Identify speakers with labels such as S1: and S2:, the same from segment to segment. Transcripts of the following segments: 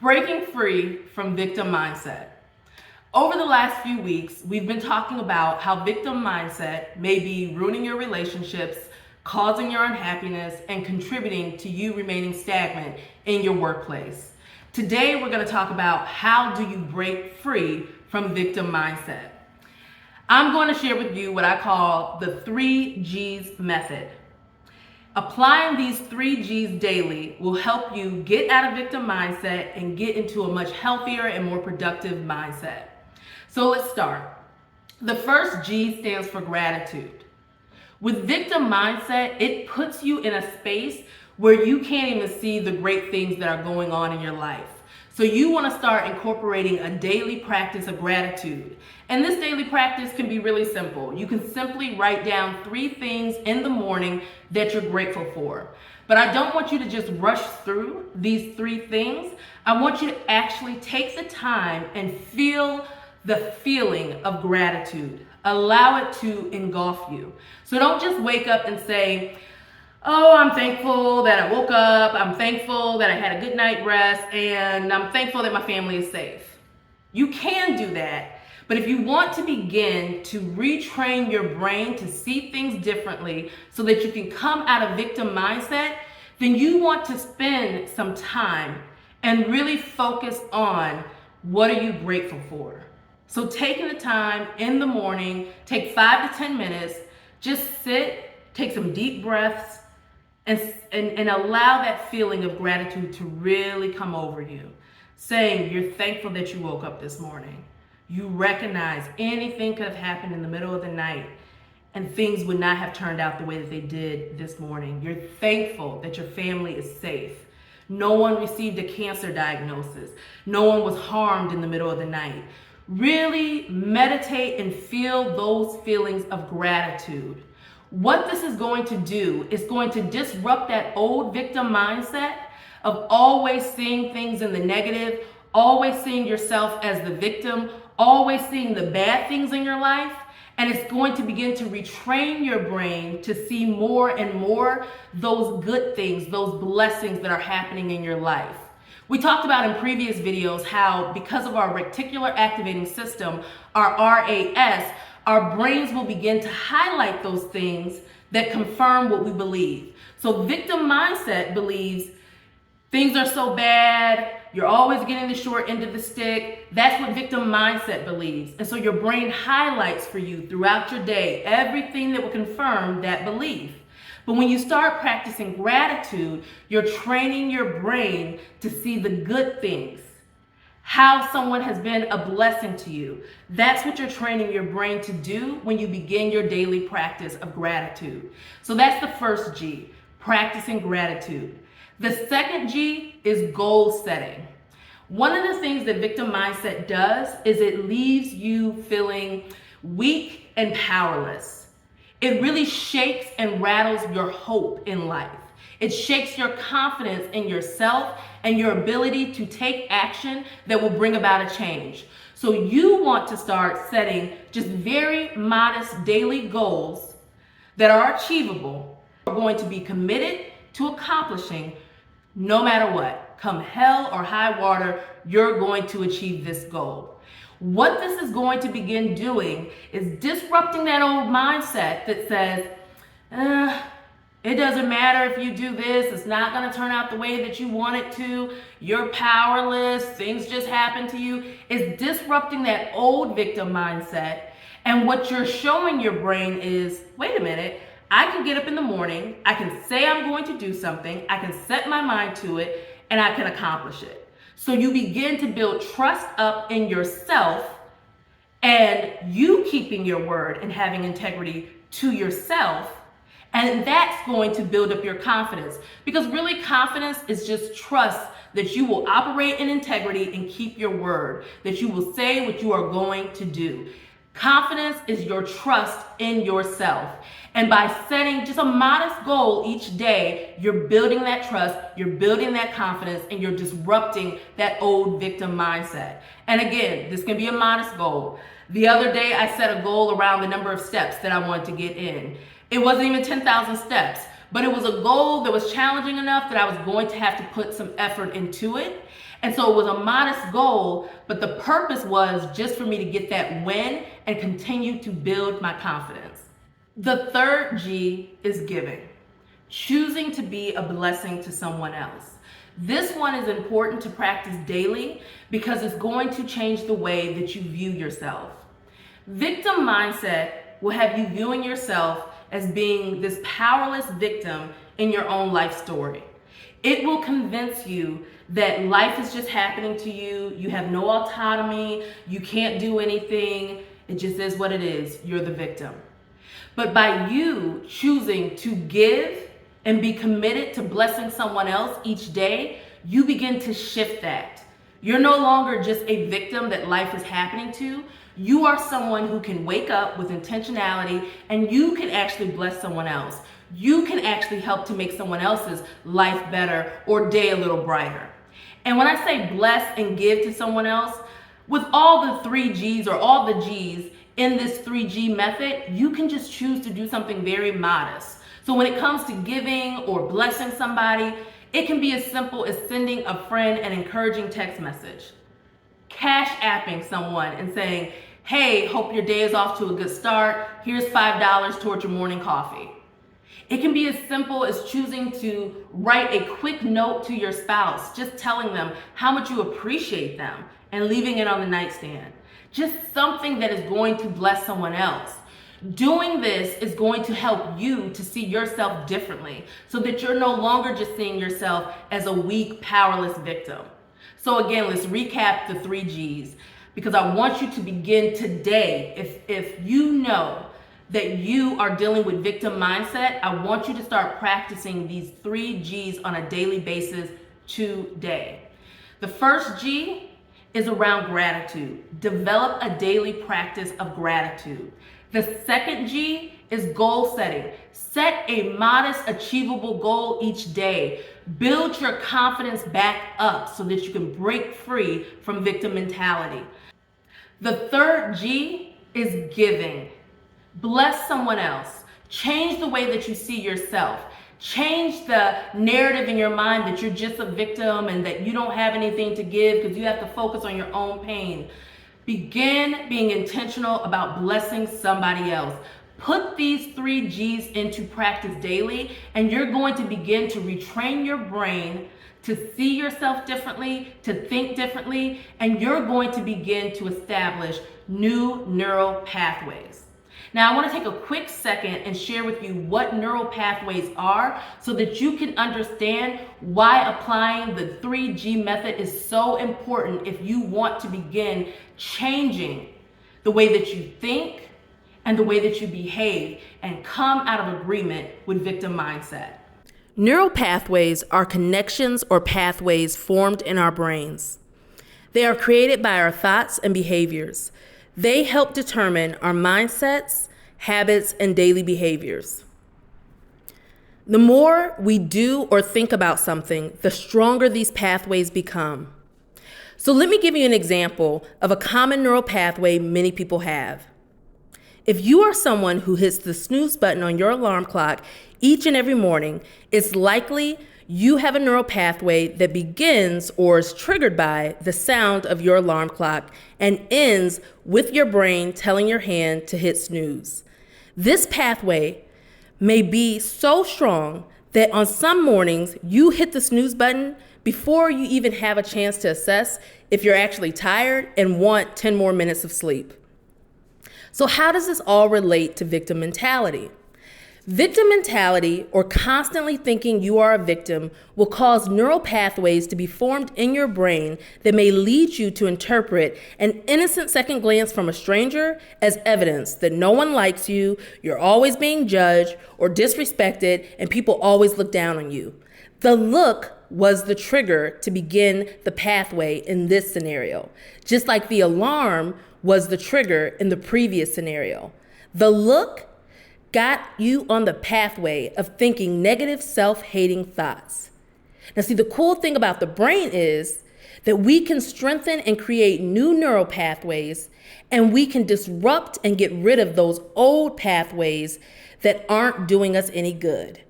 S1: Breaking free from victim mindset. Over the last few weeks, we've been talking about how victim mindset may be ruining your relationships, causing your unhappiness, and contributing to you remaining stagnant in your workplace. Today, we're going to talk about how do you break free from victim mindset. I'm going to share with you what I call the 3Gs method. Applying these 3Gs daily will help you get out of victim mindset and get into a much healthier and more productive mindset. So let's start. The first G stands for gratitude. With victim mindset, it puts you in a space where you can't even see the great things that are going on in your life. So you want to start incorporating a daily practice of gratitude. And this daily practice can be really simple. You can simply write down 3 things in the morning that you're grateful for. But I don't want you to just rush through these 3 things. I want you to actually take the time and feel the feeling of gratitude. Allow it to engulf you. So don't just wake up and say, oh, I'm thankful that I woke up. I'm thankful that I had a good night rest. And I'm thankful that my family is safe. You can do that. But if you want to begin to retrain your brain to see things differently so that you can come out of victim mindset, then you want to spend some time and really focus on what are you grateful for. So taking the time in the morning, take 5 to 10 minutes, just sit, take some deep breaths, and allow that feeling of gratitude to really come over you. Saying you're thankful that you woke up this morning. You recognize anything could have happened in the middle of the night and things would not have turned out the way that they did this morning. You're thankful that your family is safe. No one received a cancer diagnosis. No one was harmed in the middle of the night. Really meditate and feel those feelings of gratitude. What this is going to do is going to disrupt that old victim mindset of always seeing things in the negative, always seeing yourself as the victim, always seeing the bad things in your life. And it's going to begin to retrain your brain to see more and more those good things, those blessings that are happening in your life. We talked about in previous videos how because of our reticular activating system, our RAS, our brains will begin to highlight those things that confirm what we believe. So victim mindset believes things are so bad, you're always getting the short end of the stick. That's what victim mindset believes. And so your brain highlights for you throughout your day everything that will confirm that belief. But when you start practicing gratitude, you're training your brain to see the good things. How someone has been a blessing to you. That's what you're training your brain to do when you begin your daily practice of gratitude. So that's the first G, practicing gratitude. The second G is goal setting. One of the things that victim mindset does is it leaves you feeling weak and powerless. It really shakes and rattles your hope in life. It shakes your confidence in yourself and your ability to take action that will bring about a change. So you want to start setting just very modest daily goals that are achievable, are going to be committed to accomplishing no matter what. Come hell or high water, you're going to achieve this goal. What this is going to begin doing is disrupting that old mindset that says, it doesn't matter if you do this, it's not going to turn out the way that you want it to, you're powerless, things just happen to you. It's disrupting that old victim mindset. And what you're showing your brain is, wait a minute, I can get up in the morning, I can say I'm going to do something, I can set my mind to it, and I can accomplish it. So you begin to build trust up in yourself and you keeping your word and having integrity to yourself. And that's going to build up your confidence, because really confidence is just trust that you will operate in integrity and keep your word, that you will say what you are going to do. Confidence is your trust in yourself. And by setting just a modest goal each day, you're building that trust, you're building that confidence, and you're disrupting that old victim mindset. And again, this can be a modest goal. The other day, I set a goal around the number of steps that I wanted to get in. It wasn't even 10,000 steps, but it was a goal that was challenging enough that I was going to have to put some effort into it. And so it was a modest goal, but the purpose was just for me to get that win and continue to build my confidence. The third G is giving. Choosing to be a blessing to someone else. This one is important to practice daily because it's going to change the way that you view yourself. Victim mindset will have you viewing yourself as being this powerless victim in your own life story. It will convince you that life is just happening to you, you have no autonomy, you can't do anything, it just is what it is, you're the victim. But by you choosing to give and be committed to blessing someone else each day, you begin to shift that. You're no longer just a victim that life is happening to. You are someone who can wake up with intentionality and you can actually bless someone else. You can actually help to make someone else's life better or day a little brighter. And when I say bless and give to someone else, with all the 3 G's or all the G's in this 3G method, you can just choose to do something very modest. So when it comes to giving or blessing somebody, it can be as simple as sending a friend an encouraging text message, cash apping someone and saying, hey, hope your day is off to a good start. Here's $5 towards your morning coffee. It can be as simple as choosing to write a quick note to your spouse, just telling them how much you appreciate them and leaving it on the nightstand. Just something that is going to bless someone else. Doing this is going to help you to see yourself differently so that you're no longer just seeing yourself as a weak, powerless victim. So again, let's recap the 3 G's because I want you to begin today. If you know that you are dealing with victim mindset, I want you to start practicing these 3 G's on a daily basis today. The first G is around gratitude. Develop a daily practice of gratitude. The second G is goal setting. Set a modest, achievable goal each day. Build your confidence back up so that you can break free from victim mentality. The third G is giving. Bless someone else. Change the way that you see yourself. Change the narrative in your mind that you're just a victim and that you don't have anything to give because you have to focus on your own pain. Begin being intentional about blessing somebody else. Put these 3 G's into practice daily, and you're going to begin to retrain your brain to see yourself differently, to think differently, and you're going to begin to establish new neural pathways. Now, I want to take a quick second and share with you what neural pathways are so that you can understand why applying the 3G method is so important if you want to begin changing the way that you think and the way that you behave and come out of agreement with victim mindset. Neural pathways are connections or pathways formed in our brains. They are created by our thoughts and behaviors. They help determine our mindsets, habits, and daily behaviors. The more we do or think about something, the stronger these pathways become. So let me give you an example of a common neural pathway many people have. If you are someone who hits the snooze button on your alarm clock each and every morning, it's likely you have a neural pathway that begins or is triggered by the sound of your alarm clock and ends with your brain telling your hand to hit snooze. This pathway may be so strong that on some mornings you hit the snooze button before you even have a chance to assess if you're actually tired and want 10 more minutes of sleep. So how does this all relate to victim mentality? Victim mentality, or constantly thinking you are a victim, will cause neural pathways to be formed in your brain that may lead you to interpret an innocent second glance from a stranger as evidence that no one likes you, you're always being judged or disrespected, and people always look down on you. The look was the trigger to begin the pathway in this scenario, just like the alarm was the trigger in the previous scenario. The look got you on the pathway of thinking negative, self-hating thoughts. Now, see, the cool thing about the brain is that we can strengthen and create new neural pathways, and we can disrupt and get rid of those old pathways that aren't doing us any good.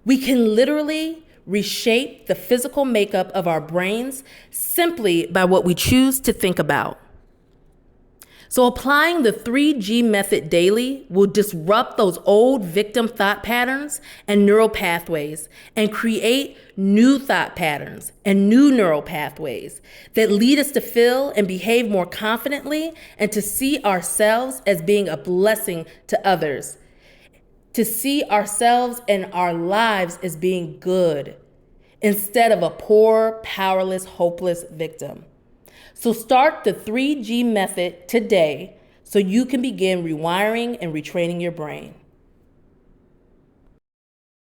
S1: We can literally reshape the physical makeup of our brains simply by what we choose to think about. So applying the 3G method daily will disrupt those old victim thought patterns and neural pathways and create new thought patterns and new neural pathways that lead us to feel and behave more confidently and to see ourselves as being a blessing to others, to see ourselves and our lives as being good instead of a poor, powerless, hopeless victim. So start the 3G method today so you can begin rewiring and retraining your brain.